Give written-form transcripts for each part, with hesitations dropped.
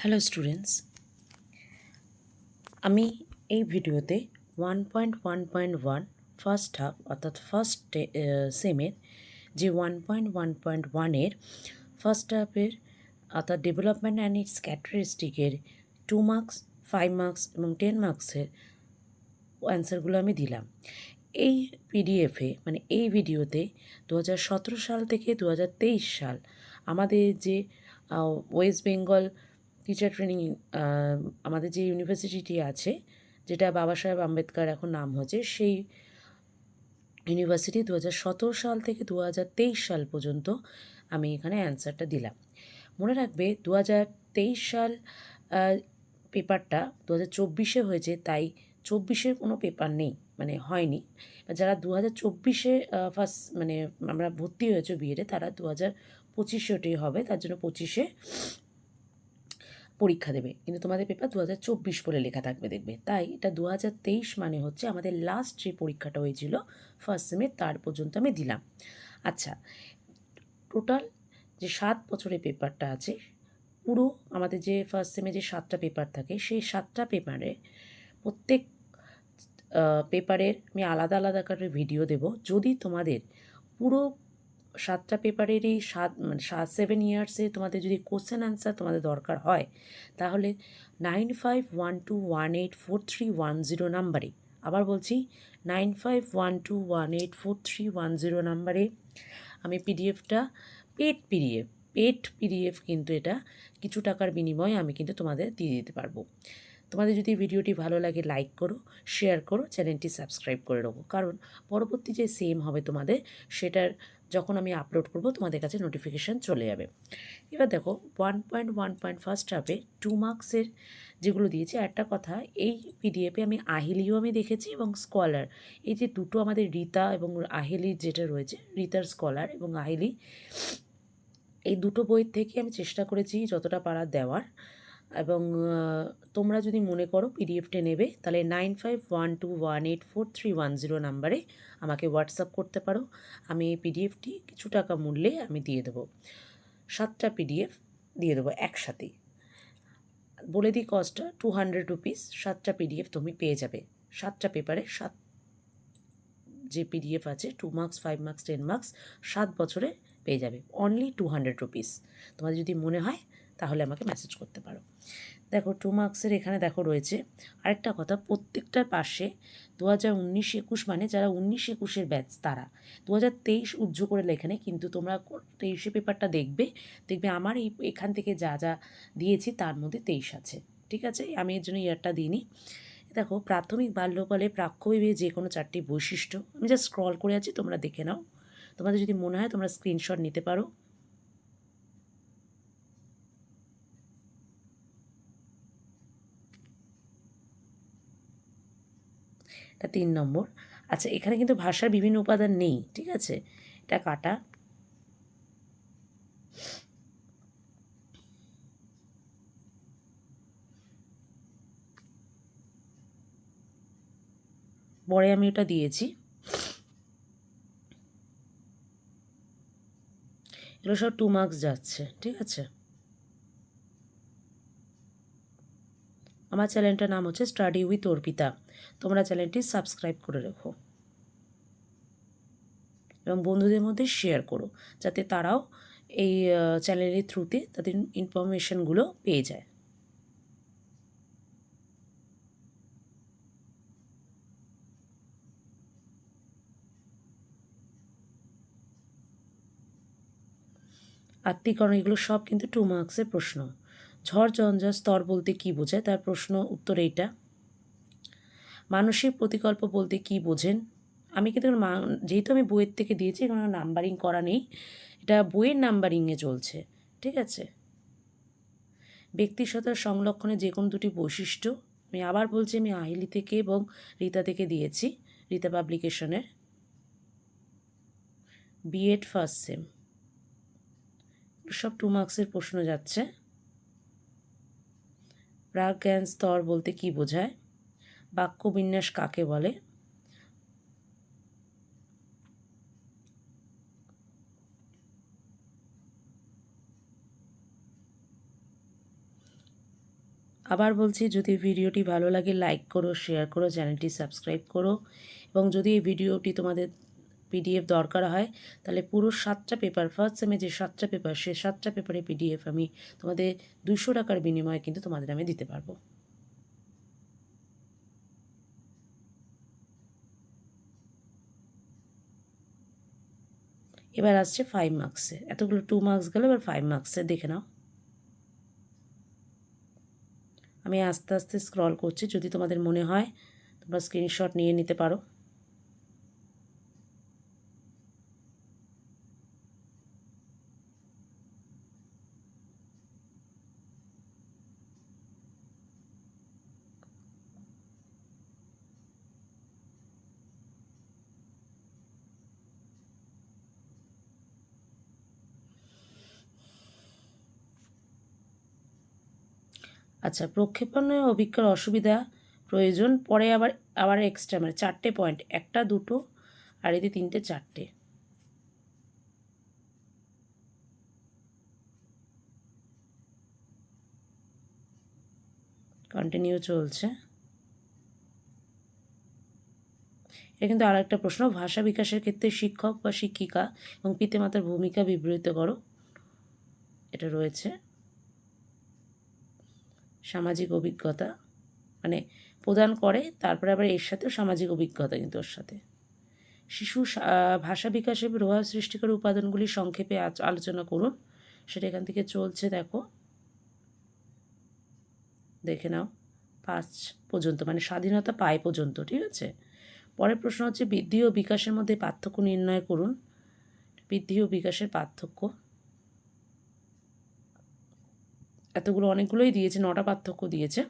Hello students, আমি এই ভিডিওতে 1.1.1 ফার্স্ট হাফ অর্থাৎ ফার্স্ট সেমের যে 1.1.1-এর ফার্স্ট হাফের অর্থাৎ ডেভেলপমেন্ট অ্যান্ড ইটস ক্যারেক্টারিস্টিকের 2 মার্কস, 5 মার্কস এবং 10 মার্কসের অ্যান্সারগুলো আমি দিলাম। এই পিডিএফে মানে এই ভিডিওতে 2017 সাল থেকে 2023 সাল আমাদের যে ওয়েস্ট বেঙ্গল টিচার ট্রেনিং আমাদের যে ইউনিভার্সিটিটি আছে, যেটা বাবা সাহেব আম্বেদকর এখন নাম হয়েছে, সেই ইউনিভার্সিটি 2017 সাল থেকে 2023 সাল পর্যন্ত আমি এখানে অ্যান্সারটা দিলাম। মনে রাখবে 2023 সাল পেপারটা 2024-এ হয়েছে, তাই 24-এর কোনো পেপার নেই, মানে হয়নি। যারা 2024-এ ফার্স্ট মানে আমরা ভর্তি হয়েছে বিএডে, তারা 2025-এ ওটাই হবে, তার জন্য 25-এ পরীক্ষা দেবে, কিন্তু তোমাদের পেপার 2024 বলে লেখা থাকবে, দেখবে। তাই এটা 2023 মানে হচ্ছে আমাদের লাস্ট যে পরীক্ষাটা হয়েছিল ফার্স্ট সেমে, তার পর্যন্ত আমি দিলাম। আচ্ছা, টোটাল যে 7 বছরের পেপারটা আছে, পুরো আমাদের যে ফার্স্ট সেমে যে 7টা পেপার থাকে, সেই 7টা পেপারে প্রত্যেক পেপারের আমি আলাদা আলাদা করে ভিডিও দেব। যদি তোমাদের পুরো 7টা পেপারেরই 7 ইয়ার্সে তোমাদের যদি কোশ্চেন অ্যান্সার তোমাদের দরকার হয়, তাহলে 9512184310 নাম্বারে, আবার বলছি 9512184310 নাম্বারে আমি পিডিএফটা পেড পিডিএফ কিন্তু এটা কিছু টাকার বিনিময়ে আমি কিন্তু তোমাদের দিয়ে দিতে পারবো। তোমাদের যদি ভিডিওটি ভালো লাগে লাইক করো, শেয়ার করো, চ্যানেলটি সাবস্ক্রাইব করে নেবো, কারণ পরবর্তী যে সেম হবে তোমাদের, সেটার যখন আমি আপলোড করব তোমাদের কাছে নোটিফিকেশান চলে যাবে। এবার দেখো 1.1 ফার্স্ট হাফে 2 মার্কসের যেগুলো দিয়েছে, একটা কথা, এই পিডিএফে আমি আহিলিও আমি দেখেছি এবং স্কলার, এই যে দুটো আমাদের রীতা এবং আহিলির যেটা রয়েছে, রীতার স্কলার এবং আহিলি, এই দুটো বইয়ের থেকে আমি চেষ্টা করেছি যতটা পারা দেওয়ার। এবং তোমরা যদি মনে করো পিডিএফটা নেবে, তাহলে 9512184310 নাম্বারে আমাকে হোয়াটসঅ্যাপ করতে পারো। আমি এই পিডিএফটি কিছু টাকা মূল্যে আমি দিয়ে দেবো, 7টা পিডিএফ দিয়ে দেবো একসাথে। বলে দিই কস্টটা 200 রুপিস, 7টা পিডিএফ তুমি পেয়ে যাবে। 7টা পেপারে 7 যে পিডিএফ আছে, 2 মার্কস, 5 মার্কস, 10 মার্কস, 7 বছরে পেয়ে যাবে অনলি 200 রুপিস। তোমাদের যদি মনে হয় তাহলে আমাকে মেসেজ করতে পারো। দেখো 2 মার্কসের এখানে দেখো রয়েছে। আরেকটা কথা, প্রত্যেকটার পাশে 2019-21 মানে যারা 19-21-এর ব্যাচ, তারা 2023 উজ্জ্ব করে লেখে নেই, কিন্তু তোমরা 23 পেপারটা দেখবে আমার এখান থেকে যা যা দিয়েছি তার মধ্যে 23 আছে, ঠিক আছে? আমি এর জন্য ইয়ারটা দিইনি। দেখো, প্রাথমিক বাল্যকালে প্রাক্যবিবে যে কোনো 4টি বৈশিষ্ট্য, আমি জাস্ট স্ক্রল করে আছি, তোমরা দেখে নাও। তোমাদের যদি মনে হয় তোমরা স্ক্রিনশট নিতে পারো। এটা 3 নম্বর। আচ্ছা, এখানে কিন্তু ভাষার বিভিন্ন উপাদান নেই, ঠিক আছে? এটা কাটা। পরে আমি এটা দিয়েছি। এগুলো সব 2 মার্কস যাচ্ছে, ঠিক আছে? আমার চ্যানেলটার নাম হচ্ছে স্টাডি উইথ অর্পিতা। তোমরা চ্যানেলটি সাবস্ক্রাইব করে রেখো এবং বন্ধুদের মধ্যে শেয়ার করো, যাতে তারাও এই চ্যানেলের থ্রুতে তাদের ইনফরমেশনগুলো পেয়ে যায়। আত্মীকরণ, এগুলো সব কিন্তু 2 মার্কসের প্রশ্ন। ঝড় ঝঞ্ঝা স্তর বলতে কী বোঝায়, তার প্রশ্ন উত্তর এইটা। মানসিক প্রতিকল্প বলতে কী বোঝেন? আমি কিন্তু যেহেতু আমি বইয়ের থেকে দিয়েছি, কোনো নাম্বারিং করা নেই, এটা বইয়ের নাম্বারিংয়ে চলছে, ঠিক আছে? ব্যক্তিসত্তার সংরক্ষণে যে কোনো 2টি বৈশিষ্ট্য, আমি আবার বলছি, আমি আহিলি থেকে এবং রীতা থেকে দিয়েছি, রীতা পাবলিকেশনের, বিএড ফার্স্ট সেম। সব 2 মার্কসের প্রশ্ন যাচ্ছে। প্রাক জ্ঞান স্তর বলতে কী বোঝায়? বাক্যবিন্যাস কাকে বলে? আবার বলছি, যদি ভিডিওটি ভালো লাগে লাইক করো, শেয়ার করো, চ্যানেলটি সাবস্ক্রাইব করো, এবং যদি এই ভিডিওটি তোমাদের পিডিএফ দরকার হয় তাহলে পুরো 7টা পেপার, ফার্স্ট সেমে যে 7টা পেপার, সে 7টা পেপারের পিডিএফ আমি তোমাদের 200 টাকার বিনিময়ে কিন্তু তোমাদের আমি দিতে পারবো। এবার আসছে 5 মার্কসে, এতগুলো 2 মার্কস গেল, এবার 5 মার্কসে দেখে নাও। আমি আস্তে আস্তে স্ক্রল করছি, যদি তোমাদের মনে হয় তোমরা স্ক্রিনশট নিয়ে নিতে পারো। আচ্ছা, প্রক্ষেপণে অভিজ্ঞার অসুবিধা প্রয়োজন, পরে আবার আবার এক্সট্রা মানে 4টে পয়েন্ট, 1টা 2টো আর এতে 3টে 4টে। কন্টিনিউ চলছে। এটা কিন্তু আর একটা প্রশ্ন, ভাষা বিকাশের ক্ষেত্রে শিক্ষক বা শিক্ষিকা এবং পিতামাতার ভূমিকা বিবৃত করো। এটা রয়েছে। সামাজিক অভিজ্ঞতা মানে প্রদান করে, তারপরে আবার এর সাথেও সামাজিক অভিজ্ঞতা কিন্তু ওর সাথে। শিশু ভাষা বিকাশে প্রভাব সৃষ্টিকারী উপাদানগুলি সংক্ষেপে আলোচনা করুন। সেটা এখান থেকে চলছে, দেখো দেখে নাও 5 পর্যন্ত, মানে স্বাধীনতা পায় পর্যন্ত, ঠিক আছে। পরের প্রশ্ন হচ্ছে বৃদ্ধি ও বিকাশের মধ্যে পার্থক্য নির্ণয় করুন। বৃদ্ধি ও বিকাশের পার্থক্য, এতগুলো অনেকগুলোই দিয়েছে, 9টা পার্থক্য দিয়েছে।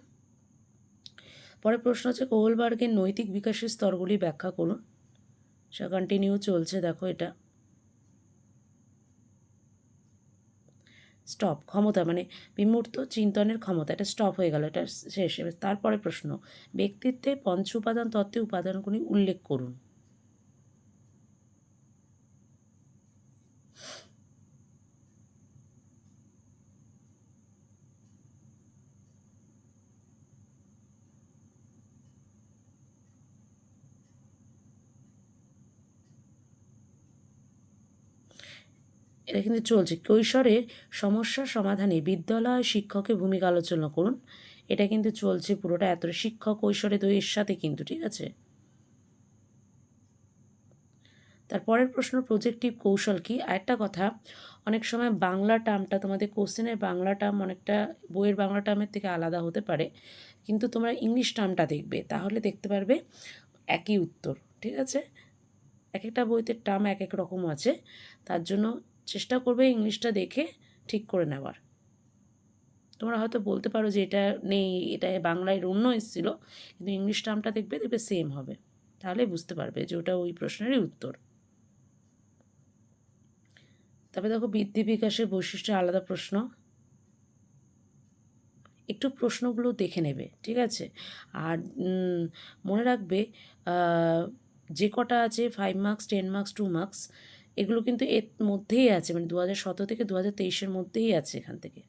পরের প্রশ্ন হচ্ছে কোহলবার্গের নৈতিক বিকাশের স্তরগুলি ব্যাখ্যা করুন। সেটা কন্টিনিউ চলছে, দেখো এটা। স্টপ, ক্ষমতা মানে বিমূর্ত চিন্তনের ক্ষমতা, এটা স্টপ হয়ে গেল, এটা শেষ। এবার তারপরে প্রশ্ন, ব্যক্তিত্বে পঞ্চ উপাদান তত্ত্বে উপাদানগুলি উল্লেখ করুন। এটা কিন্তু চলছে। কৈশোরের সমস্যা সমাধানে বিদ্যালয় শিক্ষকের ভূমিকা আলোচনা করুন। এটা কিন্তু চলছে পুরোটা, এতটা শিক্ষক কৈশোরে তো এর সাথে কিন্তু, ঠিক আছে। তারপরের প্রশ্ন, প্রজেক্টিভ কৌশল কি। আরেকটা কথা, অনেক সময় বাংলা টার্মটা তোমাদের কোশ্চেনের বাংলা টার্ম অনেকটা বইয়ের বাংলা টার্মের থেকে আলাদা হতে পারে, কিন্তু তোমরা ইংলিশ টার্মটা দেখবে, তাহলে দেখতে পারবে একই উত্তর, ঠিক আছে। এক একটা বইতে টার্ম এক এক রকম আছে, তার জন্য চেষ্টা করবে ইংলিশটা দেখে ঠিক করে নেওয়ার। তোমরা হয়তো বলতে পারো যে এটা নেই, এটা বাংলায় অন্য এসেছিলো, কিন্তু ইংলিশ টার্মটা দেখবে দেখবে সেম হবে, তাহলে বুঝতে পারবে যে ওটা ওই প্রশ্নেরই উত্তর। তবে দেখো বৃদ্ধি বিকাশের বৈশিষ্ট্য আলাদা প্রশ্ন, একটু প্রশ্নগুলো দেখে নেবে, ঠিক আছে। আর মনে রাখবে যে কটা আছে 5 মার্কস, 10 মার্কস, 2 মার্কস, এগুলো কিন্তু এর মধ্যেই আছে, মানে 2017 থেকে 2023-এর মধ্যেই আছে। এখান থেকে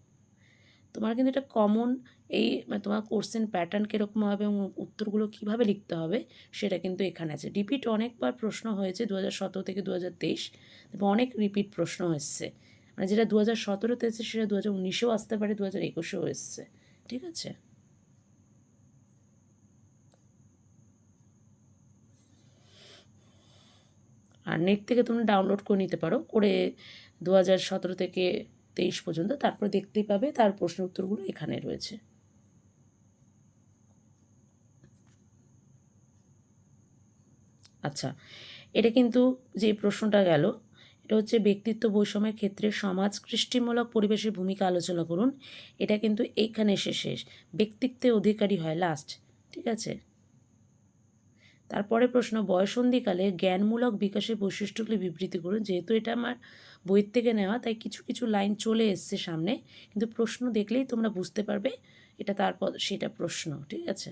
তোমার কিন্তু এটা কমন, এই মানে তোমার কোশ্চেন প্যাটার্ন কীরকম হবে এবং উত্তরগুলো কীভাবে লিখতে হবে সেটা কিন্তু এখানে আছে। রিপিট অনেকবার প্রশ্ন হয়েছে 2017 থেকে 2023, এবং অনেক রিপিট প্রশ্ন এসছে, মানে যেটা 2017-তে এসেছে সেটা 2019-এও আসতে পারে, 2021-এও এসছে, ঠিক আছে। আর নেট থেকে তুমি ডাউনলোড করে নিতে পারো, করে 2017 থেকে 23 পর্যন্ত, তারপরে দেখতেই পাবে তার প্রশ্ন উত্তরগুলো এখানে রয়েছে। আচ্ছা, এটা কিন্তু যে প্রশ্নটা গেল, এটা হচ্ছে ব্যক্তিত্ব বৈষম্যের ক্ষেত্রে সমাজ সৃষ্টিমূলক পরিবেশের ভূমিকা আলোচনা করুন। এটা কিন্তু এইখানে এসে শেষ, ব্যক্তিত্বে অধিকারী হয় লাস্ট, ঠিক আছে। তারপরে প্রশ্ন, বয়সন্ধিকালে জ্ঞানমূলক বিকাশের বৈশিষ্ট্যগুলি বিবৃতি করুন। যেহেতু এটা আমার বইয়ের থেকে নেওয়া, তাই কিছু কিছু লাইন চলে এসছে সামনে, কিন্তু প্রশ্ন দেখলেই তোমরা বুঝতে পারবে এটা তারপর সেটা প্রশ্ন, ঠিক আছে।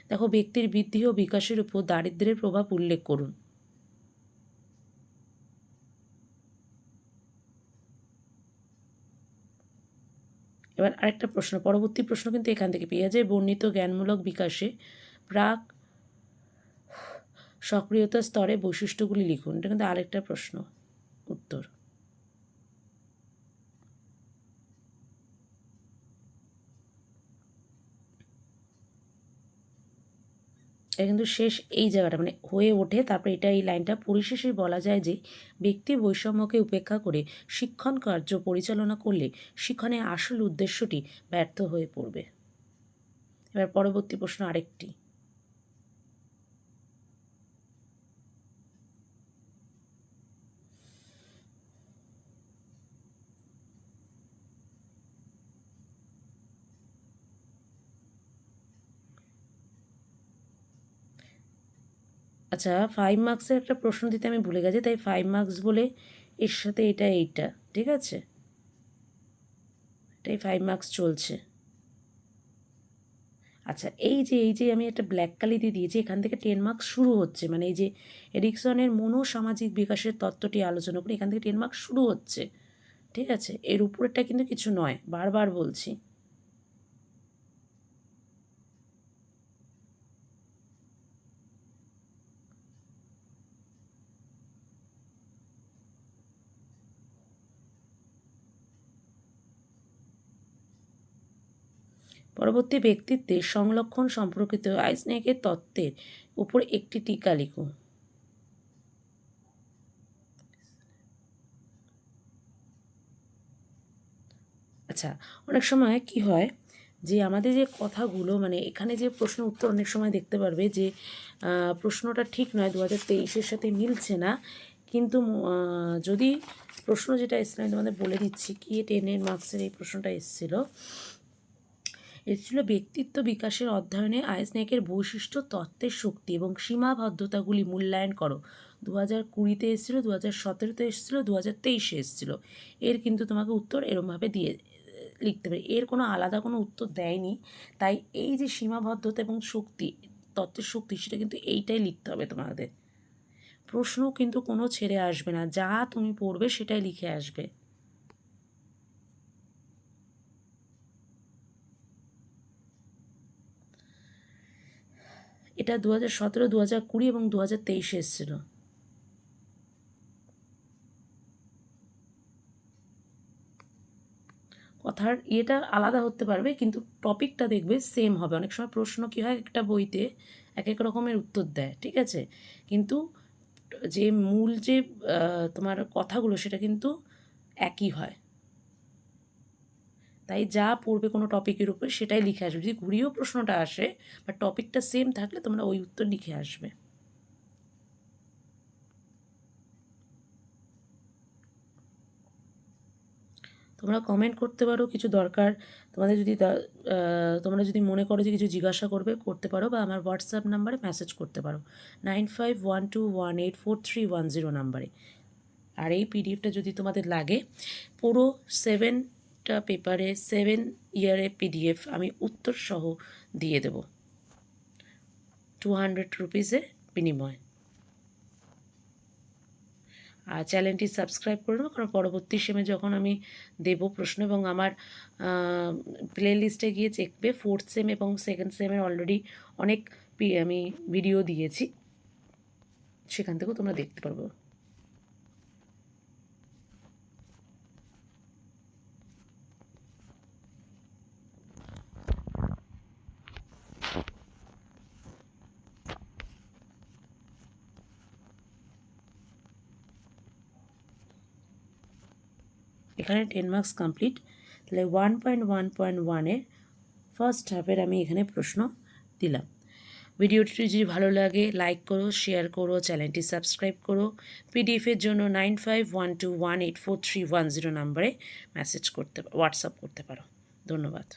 দেখো, ব্যক্তির বৃদ্ধি ও বিকাশের উপর দারিদ্র্যের প্রভাব উল্লেখ করুন। এবার আরেকটা প্রশ্ন, পরবর্তী প্রশ্ন কিন্তু এখান থেকে পেয়ে যায়, বর্ণিত জ্ঞানমূলক বিকাশে প্রাক সক্রিয়তা স্তরে বৈশিষ্ট্যগুলি লিখুন। এটা কিন্তু আরেকটা প্রশ্ন উত্তর। এটা কিন্তু শেষ এই জায়গাটা মানে হয়ে ওঠে, তারপরে এটা এই লাইনটা পরিশেষে বলা যায় যে ব্যক্তি বৈষম্যকে উপেক্ষা করে শিক্ষণ কার্য পরিচালনা করলে শিক্ষণের আসল উদ্দেশ্যটি ব্যর্থ হয়ে পড়বে। এবার পরবর্তী প্রশ্ন আরেকটি, আচ্ছা 5 মার্কসের একটা প্রশ্ন দিতে আমি ভুলে গেছি, তাই 5 মার্কস বলে এর সাথে এটা এইটা, ঠিক আছে, এটাই 5 মার্কস চলছে। আচ্ছা এই যে আমি একটা ব্ল্যাক কালি দিয়ে দিয়েছি, এখান থেকে 10 মার্কস শুরু হচ্ছে, মানে এই যে এরিকসনের মনোসামাজিক বিকাশের তত্ত্বটি আলোচনা করি, এখান থেকে 10 মার্কস শুরু হচ্ছে, ঠিক আছে, এর উপরেরটা কিন্তু কিছু নয়, বারবার বলছি। পরবর্তী ব্যক্তিত্বে সংলক্ষণ সম্পর্কিত আইজনেকের তত্ত্বের উপর একটি টিকা লিখুন। আচ্ছা অনেক সময় কি হয় যে আমাদের যে কথাগুলো মানে এখানে যে প্রশ্ন উত্তর অনেক সময় দেখতে পারবে যে প্রশ্নটা ঠিক নয়, 2023-এর সাথে মিলছে না, কিন্তু যদি প্রশ্ন যেটা এসেছিল আমি তোমাদের বলে দিচ্ছি কি 10 মার্কসের এই প্রশ্নটা এসেছিল ব্যক্তিত্ব বিকাশের অধ্যয়নে আইজনেকের বৈশিষ্ট্য তত্ত্বের শক্তি এবং সীমাবদ্ধতাগুলি মূল্যায়ন করো। 2020-তে এসেছিলো, 2017-তে এসেছিলো, 2023-এ এসেছিলো। এর কিন্তু তোমাকে উত্তর এরমভাবে দিয়ে লিখতে পারে, এর কোনো আলাদা কোনো উত্তর দেয়নি। তাই এই যে সীমাবদ্ধতা এবং শক্তি, তত্ত্বের শক্তি, সেটা কিন্তু এইটাই লিখতে হবে তোমাদের। প্রশ্ন কিন্তু কোনো ছেড়ে আসবে না, যা তুমি পড়বে সেটাই লিখে আসবে। এটা 2017, 2020 এবং 2023-এ এসেছিলো। কথার ইয়েটা আলাদা হতে পারবে কিন্তু টপিকটা দেখবে সেম হবে। অনেক সময় প্রশ্ন কী হয়, একটা বইতে এক এক রকমের উত্তর দেয়, ঠিক আছে, কিন্তু যে মূল যে তোমার কথাগুলো সেটা কিন্তু একই হয়। তাই যা পড়বে কোনো টপিকের উপরে সেটাই লিখে আসবে। যদি ঘুরিয়েও প্রশ্নটা আসে বা টপিকটা সেম থাকলে তোমরা ওই উত্তর লিখে আসবে। তোমরা কমেন্ট করতে পারো, কিছু দরকার তোমাদের যদি তোমরা যদি মনে করো যে কিছু জিজ্ঞাসা করতে পারো, বা আমার হোয়াটসঅ্যাপ নাম্বারে মেসেজ করতে পারো 9512184310 নাম্বারে। আর এই পিডিএফটা যদি তোমাদের লাগে, পুরো 7টা পেপারে 7 ইয়ারের পিডিএফ আমি উত্তর সহ দিয়ে দেব 200 রুপিসের বিনিময়ে। আর চ্যানেলটি সাবস্ক্রাইব করে নেবো, কারণ পরবর্তী সেমে যখন আমি দেবো প্রশ্ন, এবং আমার প্লে লিস্টে গিয়ে দেখবে 4th সেম এবং 2nd সেমের অলরেডি অনেক আমি ভিডিও দিয়েছি, সেখান থেকেও তোমরা দেখতে পারবো। এখানে 10 মার্কস কমপ্লিট, তাহলে 1.1.1-এর ফার্স্ট হাফের আমি এখানে প্রশ্ন দিলাম। ভিডিওটি যদি ভালো লাগে লাইক করো, শেয়ার করো, চ্যানেলটি সাবস্ক্রাইব করো। পিডিএফের জন্য 9512184310 নাম্বারে মেসেজ করতে হোয়াটসঅ্যাপ করতে পারো। ধন্যবাদ।